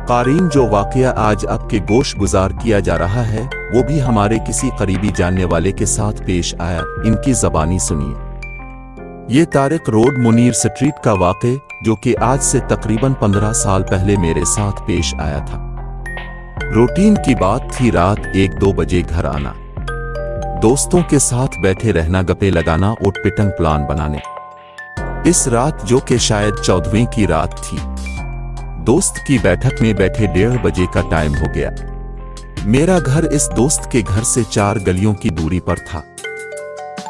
क़ारीन, जो वाक़या आज आपके गोश गुजार किया जा रहा है वो भी हमारे किसी करीबी जानने वाले के साथ पेश आया। इनकी ज़बानी सुनिए। ये तारिक रोड मुनीर स्ट्रीट का वाक़े जो कि आज से तकरीबन 15 साल पहले मेरे साथ पेश आया था। रूटीन की बात थी रात 1-2 बजे घर आना, दोस्तों के साथ बैठे रहना, गप्पे लगाना, उठ पिटंग प्लान बनाने। इस रात जो कि शायद 14वीं की रात थी, दोस्त की बैठक में बैठे 1:30 बजे का टाइम हो गया। मेरा घर इस दोस्त के घर से 4 गलियों की दूरी पर था।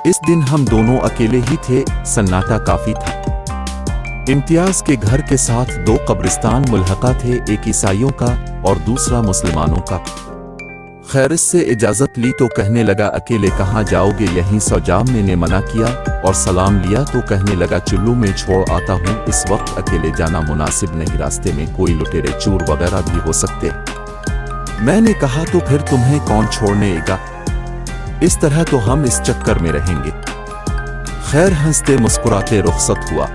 इस दिन हम दोनों अकेले ही थे, सन्नाटा काफी था। इम्तियाज के घर के साथ 2 कब्रिस्तान मुल्हका थे, एक ईसाइयों का और दूसरा मुसलमानों का। खैर इससे इजाजत ली तो कहने लगा अकेले कहाँ जाओगे, यहीं सौजाम ने मना किया और सलाम लिया तो कहने लगा चुल्लू में छोड़ आता हूँ, इस वक्त अकेले जाना मुनासिब नहीं, रास्ते में कोई लुटेरे चोर वगैरह भी हो सकते। मैंने कहा तो फिर तुम्हें कौन छोड़ने आएगा, इस तरह तो हम इस चक्कर में रहेंगे। खैर हंसते मुस्कुराते रुखसत हुआ।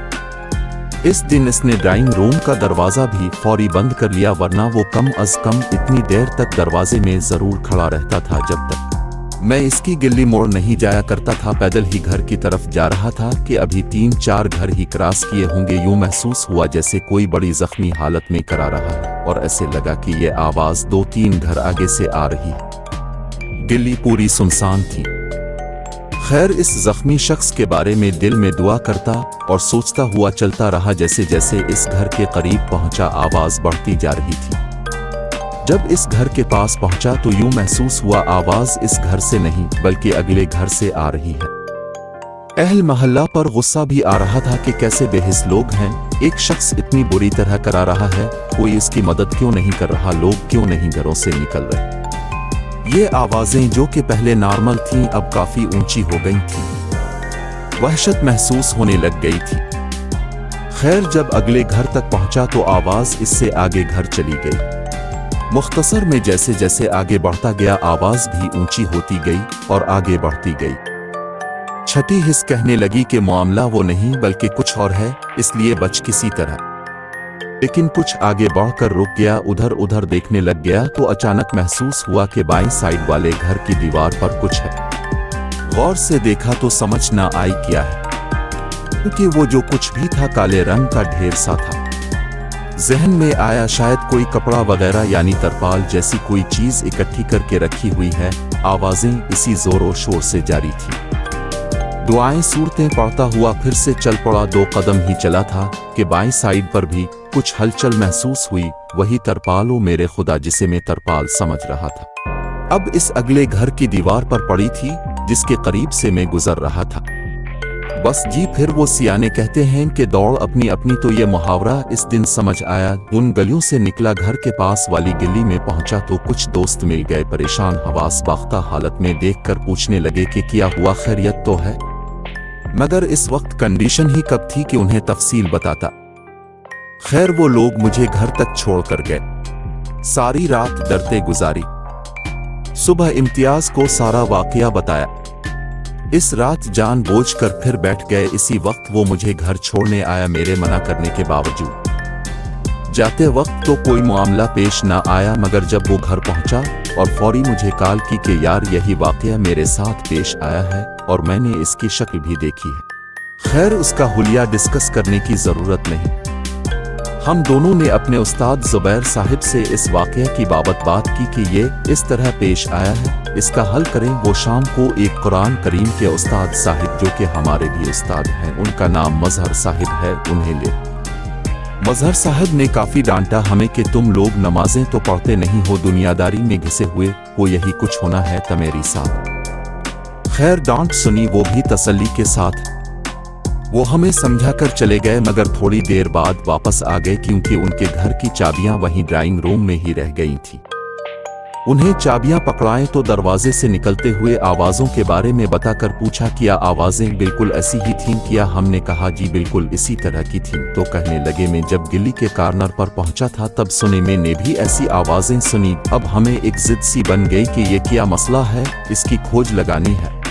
इस दिन इसने ड्राइंग रूम का दरवाज़ा भी फौरी बंद कर लिया, वरना वो कम अज कम इतनी देर तक दरवाजे में ज़रूर खड़ा रहता था जब तक मैं इसकी गिल्ली मोड़ नहीं जाया करता था। पैदल ही घर की तरफ जा रहा था कि अभी 3-4 घर ही क्रॉस किए होंगे। यूं महसूस हुआ जैसे कोई बड़ी जख्मी हालत में करा रहा है और ऐसे लगा कि ये आवाज़ 2-3 घर आगे से आ रही। गिल्ली पूरी सुनसान थी। खैर इस जख्मी शख्स के बारे में दिल में दुआ करता और सोचता हुआ चलता रहा। जैसे जैसे इस घर के करीब पहुंचा आवाज बढ़ती जा रही थी। जब इस घर के पास पहुंचा तो यूं महसूस हुआ आवाज इस घर से नहीं बल्कि अगले घर से आ रही है। अहल मोहल्ला पर गुस्सा भी आ रहा था कि कैसे बेहिस लोग हैं, एक शख्स इतनी बुरी तरह करा रहा है, कोई इसकी मदद क्यों नहीं कर रहा, लोग क्यों नहीं घरों से निकल रहे। ये आवाजें जो कि पहले नॉर्मल थीं अब काफी ऊंची हो गई थीं। वहशत महसूस होने लग गई थी। खैर जब अगले घर तक पहुंचा तो आवाज इससे आगे घर चली गई। मुख्तसर में जैसे जैसे आगे बढ़ता गया आवाज भी ऊंची होती गई और आगे बढ़ती गई। छठी हिस्स कहने लगी कि मामला वो नहीं बल्कि कुछ और है, इसलिए बच किसी तरह। लेकिन कुछ आगे बढ़कर रुक गया, उधर उधर देखने लग गया तो अचानक महसूस हुआ कि बाईं साइड वाले घर की दीवार पर कुछ है। गौर से देखा तो समझ ना आई क्या है, क्योंकि वो जो कुछ भी था काले रंग का ढेर सा था। जहन में आया शायद कोई कपड़ा वगैरह यानी तरपाल जैसी कोई चीज इकट्ठी करके रखी हुई है। आवाजें इसी जोरों शोर से जारी थी। दुआएं सूरतें पढ़ता हुआ फिर से चल पड़ा। 2 कदम ही चला था कि बाईं साइड पर भी कुछ हलचल महसूस हुई। वही तरपाल, ओ मेरे खुदा, जिसे मैं तरपाल समझ रहा था, अब इस अगले घर की दीवार पर पड़ी थी जिसके करीब से मैं गुजर रहा था। बस जी फिर वो सियाने कहते हैं कि दौड़ अपनी अपनी, तो ये मुहावरा इस दिन समझ आया। उन गलियों से निकला, घर के पास वाली गली में पहुंचा तो कुछ दोस्त मिल गए। परेशान हवास बाख्ता हालत में देखकर पूछने लगे कि क्या हुआ, खैरियत तो है। मगर इस वक्त कंडीशन ही कब थी कि उन्हें तफसील बताता। खैर वो लोग मुझे घर तक छोड़ कर गए। सारी रात डरते गुजारी। सुबह इम्तियाज को सारा वाकया बताया। इस रात जानबूझकर फिर बैठ गए। इसी वक्त वो मुझे घर छोड़ने आया, मेरे मना करने के बावजूद। जाते वक्त तो कोई मामला पेश ना आया, मगर जब वो घर पहुंचा और फौरी मुझे कॉल की कि यार यही वाकया मेरे साथ पेश आया है और मैंने इसकी शक्ल भी देखी है। खैर उसका हुलिया डिस्कस करने की जरूरत नहीं। हम दोनों ने अपने उस्ताद जुबैर साहिब से इस वाकया की बाबत बात की कि ये इस तरह पेश आया है, इसका हल करें। वो शाम को एक कुरान करीम के उस्ताद साहिब जो कि हमारे भी उस्ताद हैं, उनका नाम मजहर साहिब है, उन्हें ले। मजहर साहब ने काफी डांटा हमें कि तुम लोग नमाजें तो पढ़ते नहीं हो, दुनियादारी में घिसे हुए हो, यही कुछ होना है तमेरी साथ। खैर डांट सुनी, वो भी तसल्ली के साथ। वो हमें समझा कर चले गए, मगर थोड़ी देर बाद वापस आ गए क्योंकि उनके घर की चाबियां वहीं ड्राइंग रूम में ही रह गई थी। उन्हें चाबियां पकड़ाएं तो दरवाजे से निकलते हुए आवाजों के बारे में बताकर पूछा क्या आवाजें बिल्कुल ऐसी ही थीं क्या। हमने कहा जी बिल्कुल इसी तरह की थीं। तो कहने लगे मैं जब गिल्ली के कॉर्नर पर पहुंचा था तब सुने, मैंने भी ऐसी आवाजें सुनी। अब हमें एक जिद सी बन गई कि ये क्या मसला है, इसकी खोज लगानी है।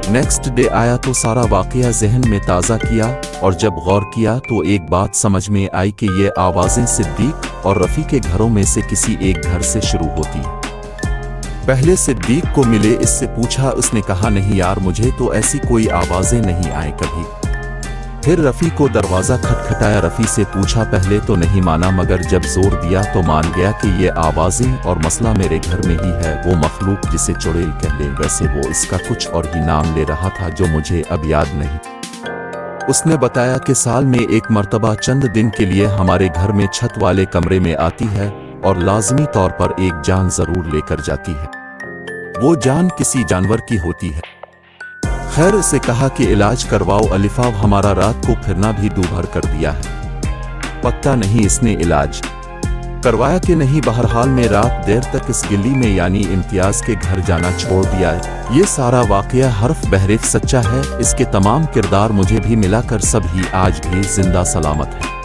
نیکسٹ ڈے آیا تو سارا واقعہ ذہن میں تازہ کیا، اور جب غور کیا تو ایک بات سمجھ میں آئی کہ یہ آوازیں صدیق اور رفیع کے گھروں میں سے کسی ایک گھر سے شروع ہوتی ہیں۔ پہلے صدیق کو ملے، اس سے پوچھا، اس نے کہا نہیں یار مجھے تو ایسی کوئی آوازیں نہیں آئیں کبھی۔ پھر رفیع کو دروازہ کھٹکھٹایا، رفیع سے پوچھا، پہلے تو نہیں مانا مگر جب زور دیا تو مان گیا کہ یہ آوازیں اور مسئلہ میرے گھر میں ہی ہے۔ وہ مخلوق جسے چڑیل کہہ لیں، ویسے وہ اس کا کچھ اور ہی نام لے رہا تھا جو مجھے اب یاد نہیں۔ اس نے بتایا کہ سال میں ایک مرتبہ چند دن کے لیے ہمارے گھر میں چھت والے کمرے میں آتی ہے اور لازمی طور پر ایک جان ضرور لے کر جاتی ہے۔ وہ جان کسی جانور کی ہوتی ہے۔ خیر اسے کہا کہ علاج کرواؤ، الفاظ ہمارا رات کو پھرنا بھی دوبھر کر دیا ہے۔ پتا نہیں اس نے علاج کروایا کہ نہیں، بہرحال میں رات دیر تک اس گلی میں یعنی امتیاز کے گھر جانا چھوڑ دیا ہے۔ یہ سارا واقعہ حرف بحرف سچا ہے، اس کے تمام کردار مجھے بھی ملا کر سب ہی آج بھی زندہ سلامت ہے۔